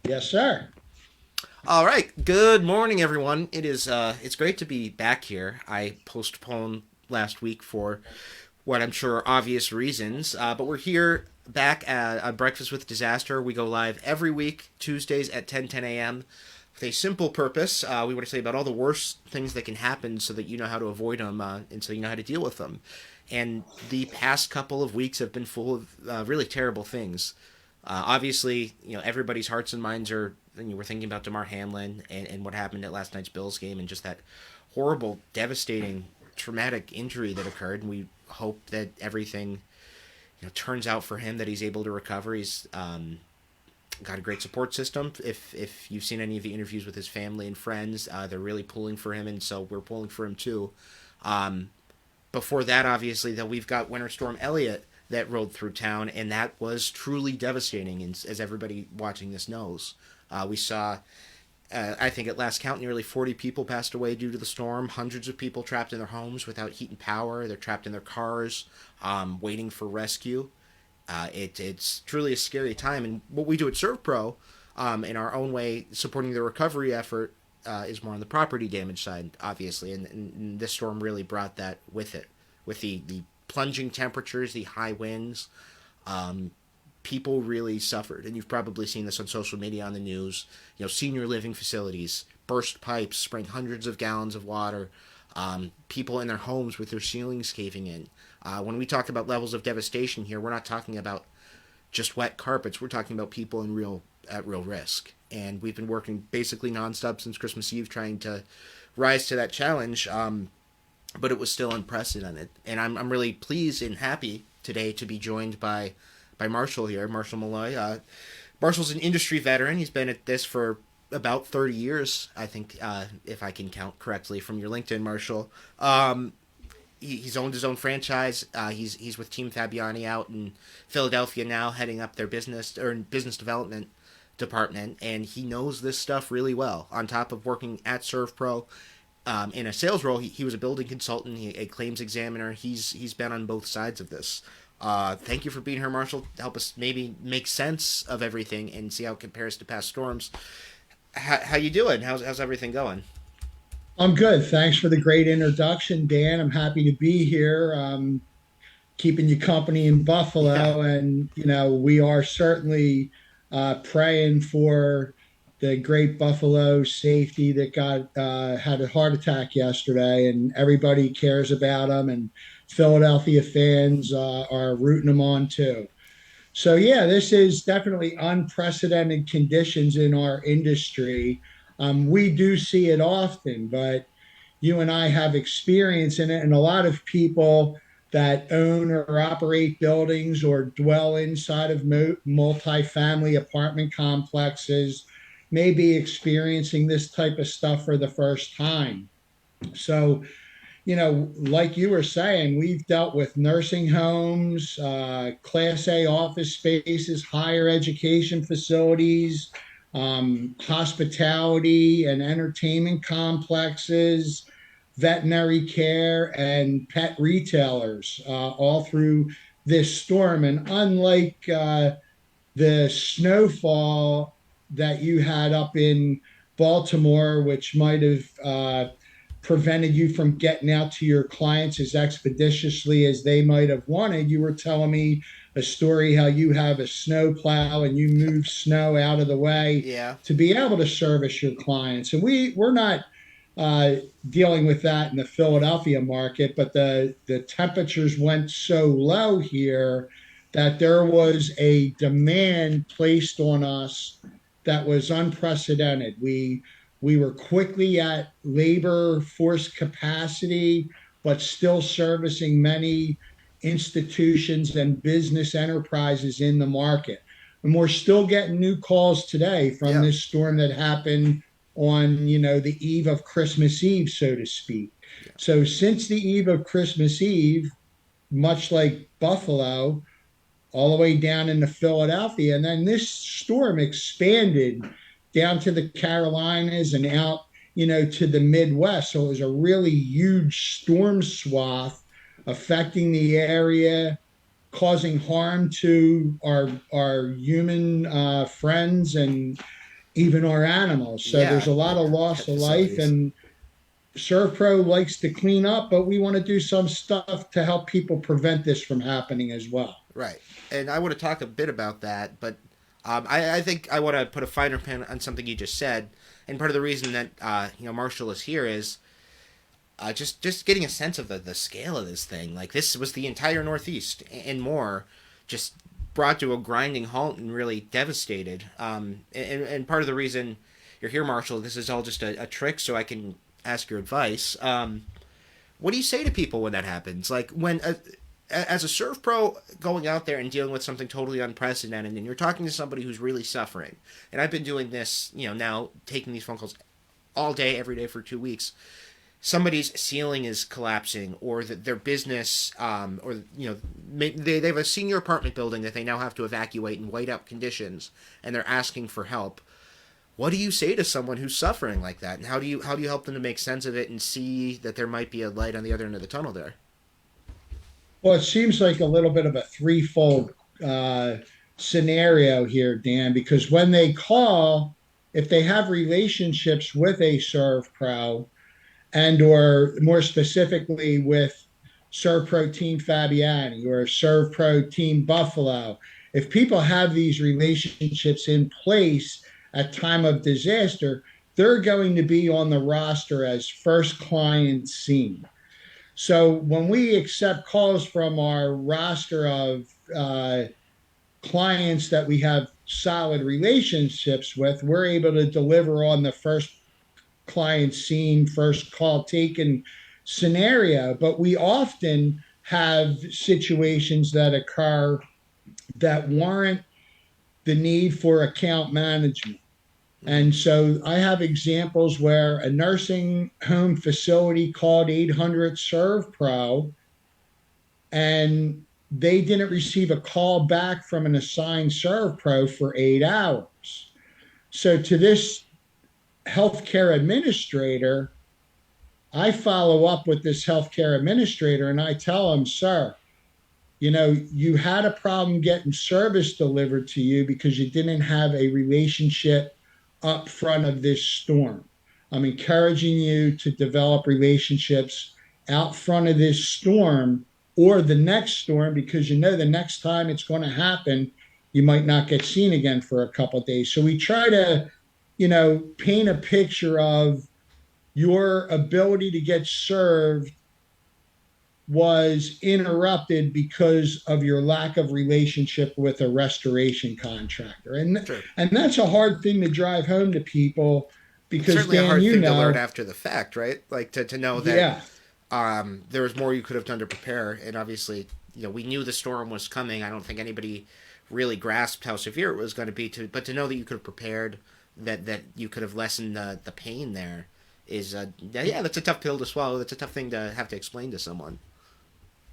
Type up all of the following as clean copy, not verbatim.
Yes, sir. All right. Good morning, everyone. It's great to be back here. I postponed last week for what I'm sure are obvious reasons, but we're here back at Breakfast with Disaster. We go live every week Tuesdays at 10 a.m. with a simple purpose. We want to say about all the worst things that can happen, so that you know how to avoid them, and so you know how to deal with them. And the past couple of weeks have been full of really terrible things. Obviously, everybody's hearts and minds are. We're thinking about Damar Hamlin and what happened at last night's Bills game, and just that horrible, devastating, traumatic injury that occurred. And we hope that everything turns out for him, that he's able to recover. He's got a great support system. If you've seen any of the interviews with his family and friends, they're really pulling for him, and so we're pulling for him too. Um, Before that, obviously, that we've got Winter Storm Elliott that rolled through town, and that was truly devastating. And as everybody watching this knows, we saw, I think at last count, nearly 40 people passed away due to the storm. Hundreds of people trapped in their homes without heat and power. They're trapped in their cars, waiting for rescue. It's truly a scary time. And what we do at ServPro, in our own way, supporting the recovery effort, is more on the property damage side, obviously. And this storm really brought that with it, with the plunging temperatures, the high winds. Um, People really suffered, and you've probably seen this on social media, on the news. Senior living facilities burst pipes, spraying hundreds of gallons of water. People in their homes with their ceilings caving in. When we talk about levels of devastation here, we're not talking about just wet carpets. We're talking about people in real risk. And we've been working basically nonstop since Christmas Eve, trying to rise to that challenge. But it was still unprecedented, and I'm really pleased and happy today to be joined by Marshall here, Marshall Mulloy. Marshall's an industry veteran. He's been at this for about 30 years, I think, if I can count correctly from your LinkedIn, Marshall. He's owned his own franchise. He's with Team Fabiani out in Philadelphia now, heading up their business development department, and he knows this stuff really well. On top of working at ServPro, in a sales role, he was a building consultant, a claims examiner. He's been on both sides of this. Thank you for being here, Marshall. Help us maybe make sense of everything and see how it compares to past storms. How you doing? How's everything going? I'm good. Thanks for the great introduction, Dan. I'm happy to be here, keeping you company in Yeah, Buffalo. And, we are certainly praying for the great Buffalo safety that had a heart attack yesterday, and everybody cares about him. And Philadelphia fans are rooting him on too. So, yeah, this is definitely unprecedented conditions in our industry. We do see it often, but you and I have experience in it, and a lot of people that own or operate buildings or dwell inside of multifamily apartment complexes may be experiencing this type of stuff for the first time. So, like you were saying, we've dealt with nursing homes, Class A office spaces, higher education facilities, hospitality and entertainment complexes, veterinary care, and pet retailers, all through this storm. And unlike the snowfall that you had up in Baltimore, which might have prevented you from getting out to your clients as expeditiously as they might have wanted. You were telling me a story how you have a snow plow and you move snow out of the way yeah, to be able to service your clients. And we're not uh, dealing with that in the Philadelphia market, but the temperatures went so low here that there was a demand placed on us that was unprecedented. We were quickly at labor force capacity, but still servicing many institutions and business enterprises in the market. And we're still getting new calls today from yeah, this storm that happened on, the eve of Christmas Eve, so to speak. yeah, So since the eve of Christmas Eve, much like Buffalo, all the way down into Philadelphia. And then this storm expanded down to the Carolinas and out, to the Midwest. So it was a really huge storm swath affecting the area, causing harm to our human friends and even our animals. So there's Yeah, a lot of loss pet of life, facilities. and ServPro likes to clean up, but we want to do some stuff to help people prevent this from happening as well. Right. And I want to talk a bit about that, but I think I want to put a finer pin on something you just said. And part of the reason that Marshall is here is just getting a sense of the scale of this thing. Like this was the entire Northeast and more, just brought to a grinding halt and really devastated. And part of the reason you're here, Marshall, this is all just a trick, so I can ask your advice. What do you say to people when that happens? Like when as a surf pro going out there and dealing with something totally unprecedented, and you're talking to somebody who's really suffering. And I've been doing this, now taking these phone calls all day, every day for 2 weeks. Somebody's ceiling is collapsing, or that their business, or they have a senior apartment building that they now have to evacuate in whiteout conditions, and they're asking for help. What do you say to someone who's suffering like that, and how do you help them to make sense of it and see that there might be a light on the other end of the tunnel there? Well, it seems like a little bit of a threefold uh, scenario here, Dan, because when they call, if they have relationships with a Serve Pro, and or more specifically with Serve Pro Team Fabiani or Serve Pro Team Buffalo, if people have these relationships in place at time of disaster, they're going to be on the roster as first client seen. So when we accept calls from our roster of clients that we have solid relationships with, we're able to deliver on the first client seen, first call taken scenario. But we often have situations that occur that warrant the need for account management. Mm-hmm. And so I have examples where a nursing home facility called 800 Serve Pro and they didn't receive a call back from an assigned Serve Pro for 8 hours. So to this healthcare administrator, I follow up with this healthcare administrator and I tell him, sir, you had a problem getting service delivered to you because you didn't have a relationship up front of this storm. I'm encouraging you to develop relationships out front of this storm or the next storm because the next time it's going to happen, you might not get seen again for a couple of days. So we try to, paint a picture of your ability to get served was interrupted because of your lack of relationship with a restoration contractor. And Sure. and that's a hard thing to drive home to people It's because certainly a Dan, hard thing to learn after the fact, right? Like to know that yeah, there was more you could have done to prepare, and obviously, we knew the storm was coming. I don't think anybody really grasped how severe it was going to be. But to know that you could have prepared, that you could have lessened the pain there, is yeah, that's a tough pill to swallow. That's a tough thing to have to explain to someone.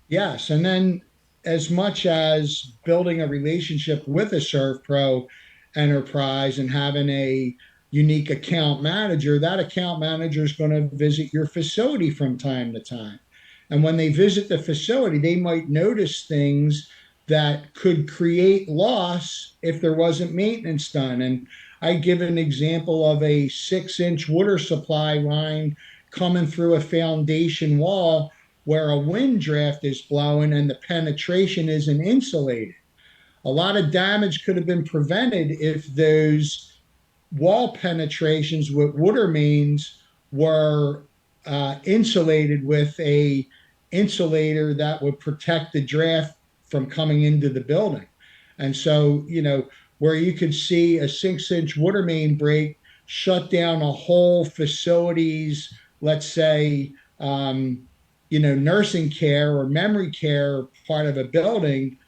yes. And then as much as building a relationship with a Serve Pro enterprise and having a unique account manager, that account manager is going to visit your facility from time to time. And when they visit the facility, they might notice things that could create loss if there wasn't maintenance done. And I give an example of a 6-inch water supply line coming through a foundation wall where a wind draft is blowing and the penetration isn't insulated. A lot of damage could have been prevented if those wall penetrations with water mains were insulated with a insulator that would protect the draft from coming into the building. And so, where you could see a 6-inch water main break shut down a whole facility's, let's say, nursing care or memory care part of a building,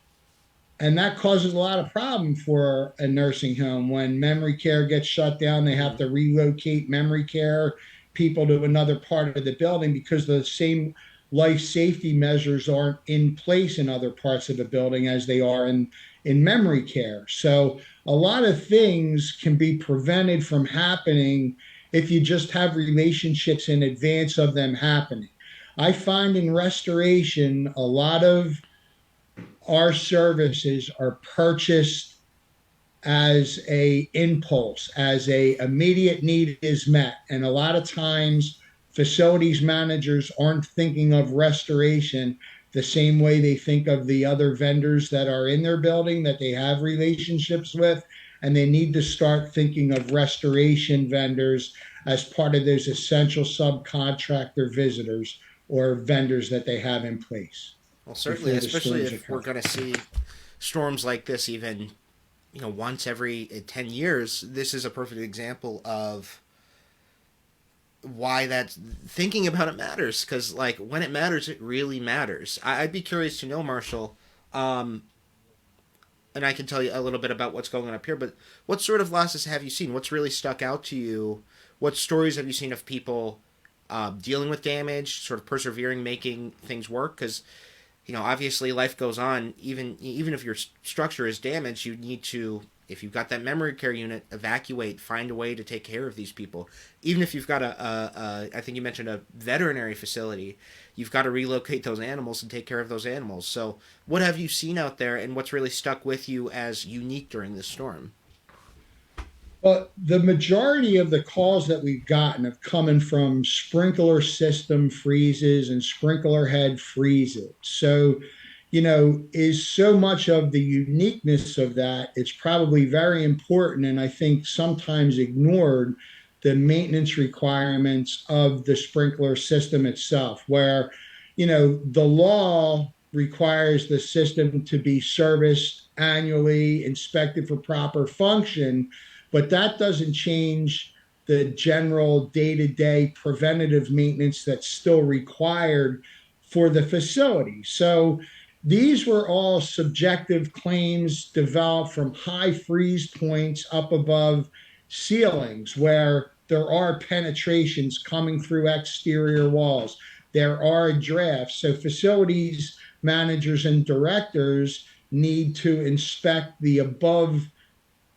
and that causes a lot of problem for a nursing home. When memory care gets shut down, they have Mm-hmm. to relocate memory care people to another part of the building because the same life safety measures aren't in place in other parts of the building as they are in memory care. So a lot of things can be prevented from happening if you just have relationships in advance of them happening. I find in restoration, a lot of our services are purchased as a impulse, as a immediate need is met. And a lot of times facilities managers aren't thinking of restoration the same way they think of the other vendors that are in their building that they have relationships with. And they need to start thinking of restoration vendors as part of those essential subcontractor visitors or vendors that they have in place Well, certainly, before the especially storms if we're occur. going to see storms like this, even once every 10 years. This is a perfect example of why that thinking about it matters. Because like when it matters, it really matters. I'd be curious to know, Marshall. Um, and I can tell you a little bit about what's going on up here. But what sort of losses have you seen? What's really stuck out to you? What stories have you seen of people dealing with damage, sort of persevering, making things work? Because obviously life goes on. Even if your structure is damaged, you need to, if you've got that memory care unit, evacuate, find a way to take care of these people. Even if you've got I think you mentioned a veterinary facility, you've got to relocate those animals and take care of those animals. So, what have you seen out there, and what's really stuck with you as unique during this storm? But the majority of the calls that we've gotten have coming from sprinkler system freezes and sprinkler head freezes. So, is so much of the uniqueness of that. It's probably very important, and I think sometimes ignored the maintenance requirements of the sprinkler system itself, where, the law requires the system to be serviced annually, inspected for proper function, but that doesn't change the general day to day preventative maintenance that's still required for the facility. So these were all subjective claims developed from high freeze points up above ceilings where there are penetrations coming through exterior walls. There are drafts. So facilities managers and directors need to inspect the above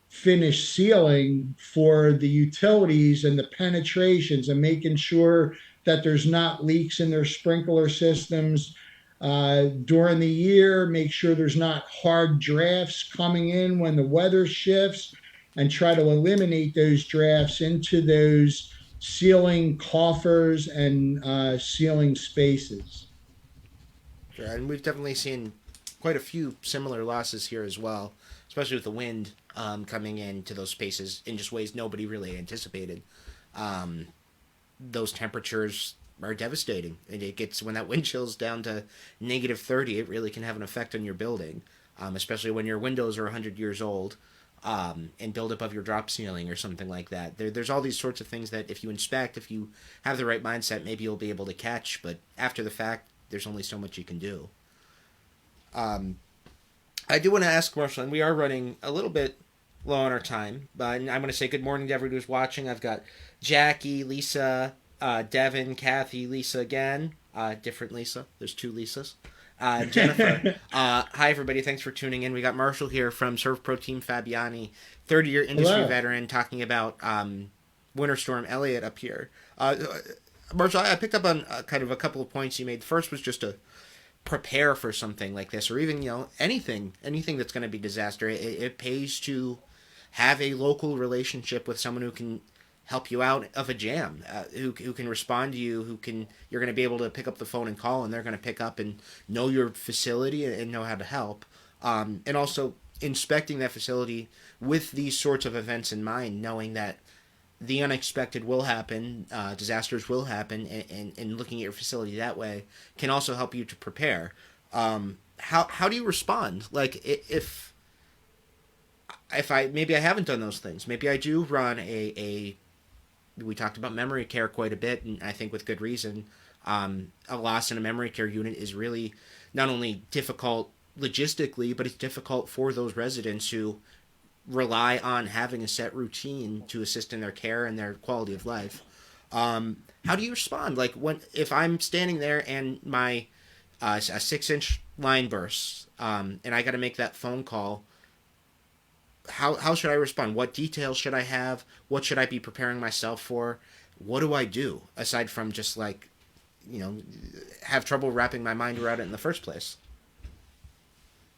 finished ceiling for the utilities and the penetrations and making sure that there's not leaks in their sprinkler systems during the year. Make sure there's not hard drafts coming in when the weather shifts, and try to eliminate those drafts into those ceiling coffers and ceiling spaces. Sure, and we've definitely seen quite a few similar losses here as well, especially with the wind coming into those spaces in just ways nobody really anticipated. Um, those temperatures are devastating, and it gets when that wind chills down to -30, it really can have an effect on your building, especially when your windows are 100 years old. And build up of your drop ceiling or something like that. There's all these sorts of things that if you inspect, if you have the right mindset, maybe you'll be able to catch. But after the fact, there's only so much you can do. Um, I do want to ask Marshall, and we are running a little bit low on our time, but I'm going to say good morning to everybody who's watching. I've got Jackie, Lisa, Devin, Kathy, Lisa again. Different Lisa. There's two Lisas. Jennifer. Hi, everybody. Thanks for tuning in. We got Marshall here from Surf Pro Team Fabiani, 30-year industry Hello. veteran, talking about Winter Storm Elliott up here. Marshall, I picked up on kind of a couple of points you made. The first was just to prepare for something like this, or even anything that's going to be disaster. It pays to have a local relationship with someone who can help you out of a jam, who can respond to you, you're going to be able to pick up the phone and call, and they're going to pick up and know your facility and know how to help, and also inspecting that facility with these sorts of events in mind, knowing that the unexpected will happen, disasters will happen, and looking at your facility that way can also help you to prepare. How do you respond? Like if I maybe I haven't done those things, maybe I do run a we talked about memory care quite a bit, and I think with good reason. A loss in a memory care unit is really not only difficult logistically, but it's difficult for those residents who rely on having a set routine to assist in their care and their quality of life. How do you respond? Like if I'm standing there and my a 6-inch line bursts, and I got to make that phone call. How should I respond? What details should I have? What should I be preparing myself for? What do I do aside from just have trouble wrapping my mind around it in the first place?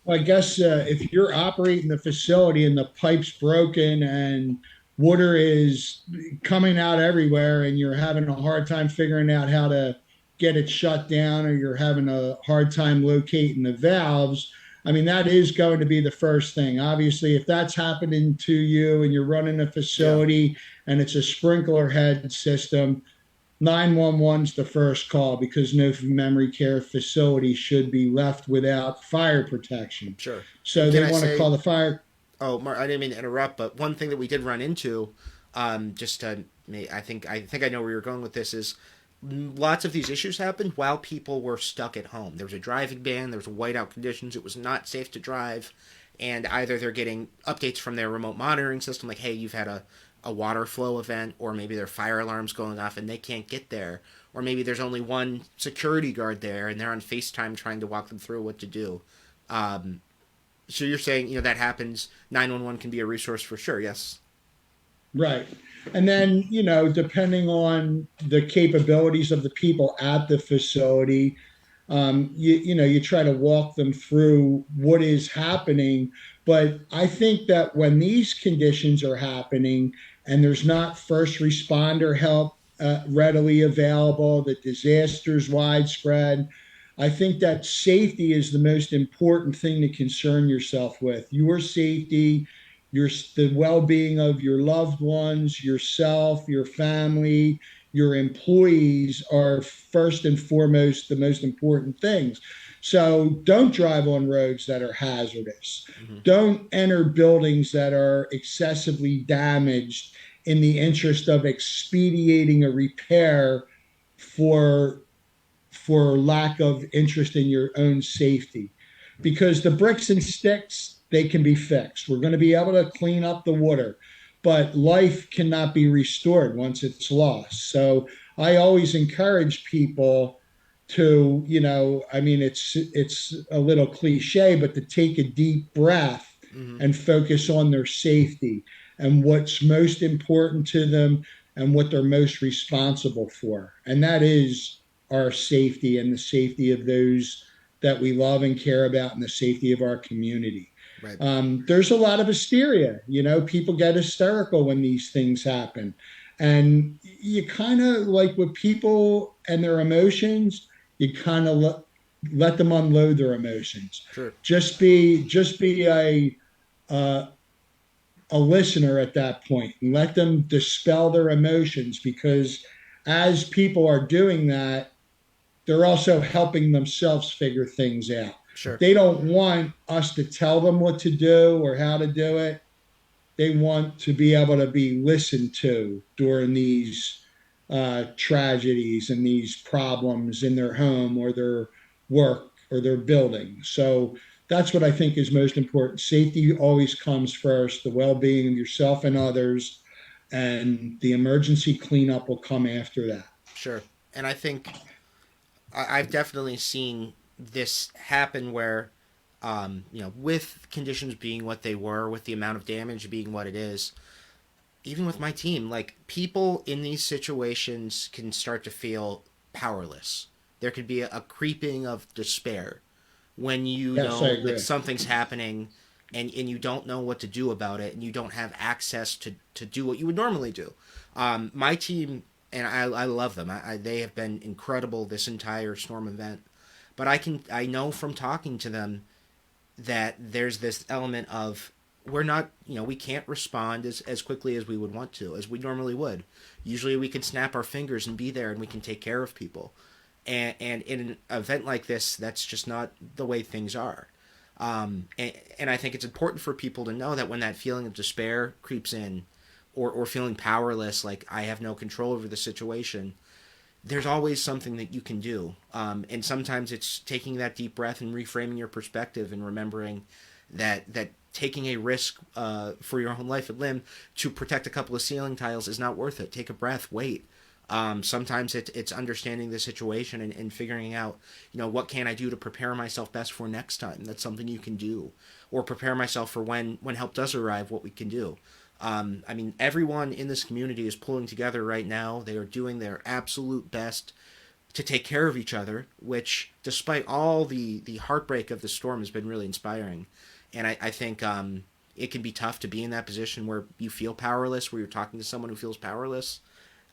Well, I guess if you're operating the facility and the pipe's broken and water is coming out everywhere and you're having a hard time figuring out how to get it shut down, or you're having a hard time locating the valves, I mean, that is going to be the first thing. Obviously, if that's happening to you and you're running a Yeah, facility and it's a sprinkler head system, 911 is the first call, because no memory care facility should be left without fire protection. sure. And So can they I want to say, call the fire. oh, Mark, I didn't mean to interrupt, but one thing that we did run into, just to, I think I know where you're going with this is lots of these issues happened while people were stuck at home. There was a driving ban, there was whiteout conditions, it was not safe to drive, and either they're getting updates from their remote monitoring system, like, hey, you've had a water flow event, or maybe their fire alarm's going off and they can't get there, or maybe there's only one security guard there and they're on FaceTime trying to walk them through what to do. Um, so you're saying, that happens. 911 can be a resource for sure. Yes. Right. And then, depending on the capabilities of the people at the facility, you try to walk them through what is happening. But I think that when these conditions are happening and there's not first responder help readily available, the disaster's widespread, I think that safety is the most important thing to concern yourself with. Your safety, the well-being of your loved ones, yourself, your family, your employees are first and foremost the most important things. So don't drive on roads that are hazardous. Hmm. Don't enter buildings that are excessively damaged in the interest of expediting a repair for lack of interest in your own safety. Because the bricks and sticks, they can be fixed. We're going to be able to clean up the water, but life cannot be restored once it's lost. So I always encourage people to, I mean, it's a little cliche, but to take a deep breath Hmm. and focus on their safety and what's most important to them and what they're most responsible for. And that is our safety and the safety of those that we love and care about, and the safety of our community. Right. There's a lot of hysteria. People get hysterical when these things happen. And you kind of, like, with people and their emotions, you kind of let them unload their emotions. Sure. Just be uh, a listener at that point and let them dispel their emotions, because as people are doing that, they're also helping themselves figure things out. Sure. They don't want us to tell them what to do or how to do it. They want to be able to be listened to during these tragedies and these problems in their home or their work or their building. So that's what I think is most important. Safety always comes first, the well being of yourself and others, and the emergency cleanup will come after that. Sure. And I think I've definitely seen this happen where, with conditions being what they were, with the amount of damage being what it is, even with my team, like, people in these situations can start to feel powerless. There could be a creeping of despair when you Yes, I know that agree. something's happening, and you don't know what to do about it, and you don't have access to do what you would normally do. My team, and I love them. They have been incredible this entire storm event. But I know from talking to them that there's this element of, we're not, we can't respond as quickly as we would want to, as we normally would. Usually we can snap our fingers and be there and we can take care of people. And in an event like this, that's just not the way things are. And I think it's important for people to know that when that feeling of despair creeps in, or feeling powerless, like, I have no control over the situation, there's always something that you can do. And sometimes it's taking that deep breath and reframing your perspective and remembering that taking a risk for your own life and limb to protect a couple of ceiling tiles is not worth it. Take a breath, wait. Sometimes it's understanding the situation and figuring out, what can I do to prepare myself best for next time. That's something you can do. Or prepare myself for when help does arrive, what we can do. I mean, everyone in this community is pulling together right now. They are doing their absolute best to take care of each other, which, despite all the heartbreak of the storm, has been really inspiring. And I think it can be tough to be in that position where you feel powerless, where you're talking to someone who feels powerless.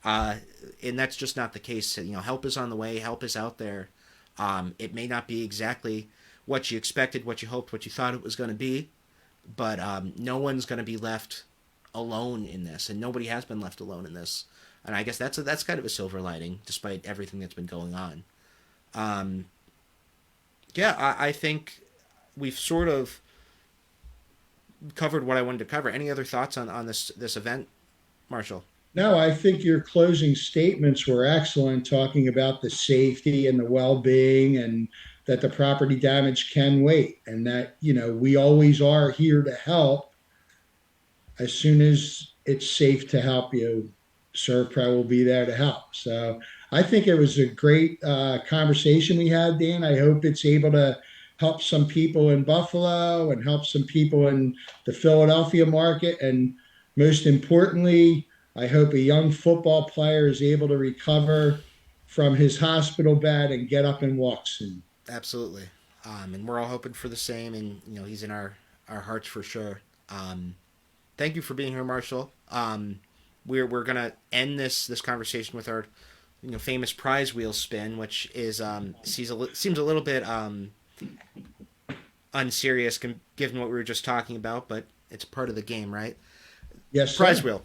And that's just not the case. Help is on the way. Help is out there. It may not be exactly what you expected, what you hoped, what you thought it was going to be, but no one's going to be left alone in this, and nobody has been left alone in this. And I guess that's kind of a silver lining, despite everything that's been going on. Yeah, I think we've sort of covered what I wanted to cover. Any other thoughts on this event, Marshall? No, I think your closing statements were excellent, talking about the safety and the well-being, and that the property damage can wait, and that, we always are here to help as soon as it's safe to help you. ServPro will be there to help. So I think it was a great conversation we had, Dan. I hope it's able to help some people in Buffalo and help some people in the Philadelphia market. And most importantly, I hope a young football player is able to recover from his hospital bed and get up and walk soon. Absolutely. And we're all hoping for the same, and he's in our hearts for sure. Thank you for being here, Marshall. We're gonna end this conversation with our famous prize wheel spin, which is seems a little bit unserious given what we were just talking about, but it's part of the game, right? Yes, Prize sir. wheel.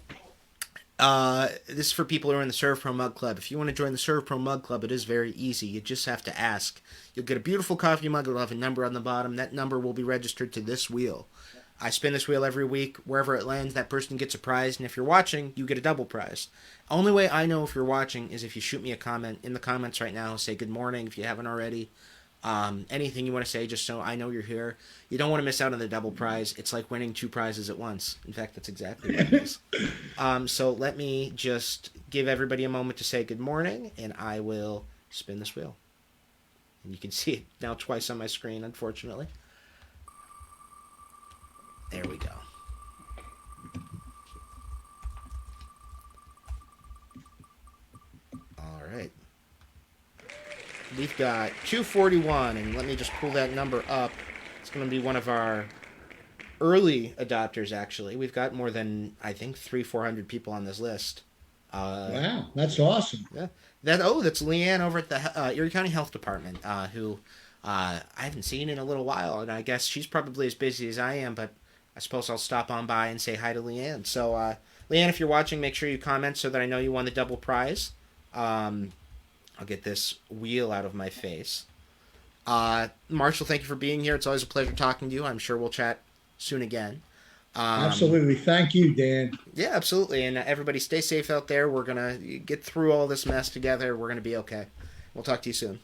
This is for people who are in the ServPro Mug Club. If you want to join the ServPro Mug Club, it is very easy. You just have to ask. You'll get a beautiful coffee mug. It'll have a number on the bottom. That number will be registered to this wheel. I spin this wheel every week. Wherever it lands, that person gets a prize. And if you're watching, you get a double prize. Only way I know if you're watching is if you shoot me a comment in the comments right now. Say good morning if you haven't already. Anything you want to say, just so I know you're here. You don't want to miss out on the double prize. It's like winning two prizes at once. In fact, that's exactly what it is. So let me just give everybody a moment to say good morning, and I will spin this wheel. And you can see it now twice on my screen, unfortunately. There we go. All right. We've got 241, and let me just pull that number up. It's going to be one of our early adopters, actually. We've got more than, I think, 400 people on this list. Wow, that's awesome. Yeah. That's Leanne over at the Erie County Health Department, who I haven't seen in a little while, and I guess she's probably as busy as I am, but I suppose I'll stop on by and say hi to Leanne. So, Leanne, if you're watching, make sure you comment so that I know you won the double prize. I'll get this wheel out of my face. Marshall, thank you for being here. It's always a pleasure talking to you. I'm sure we'll chat soon again. Absolutely. Thank you, Dan. Yeah, absolutely. And everybody stay safe out there. We're going to get through all this mess together. We're going to be okay. We'll talk to you soon.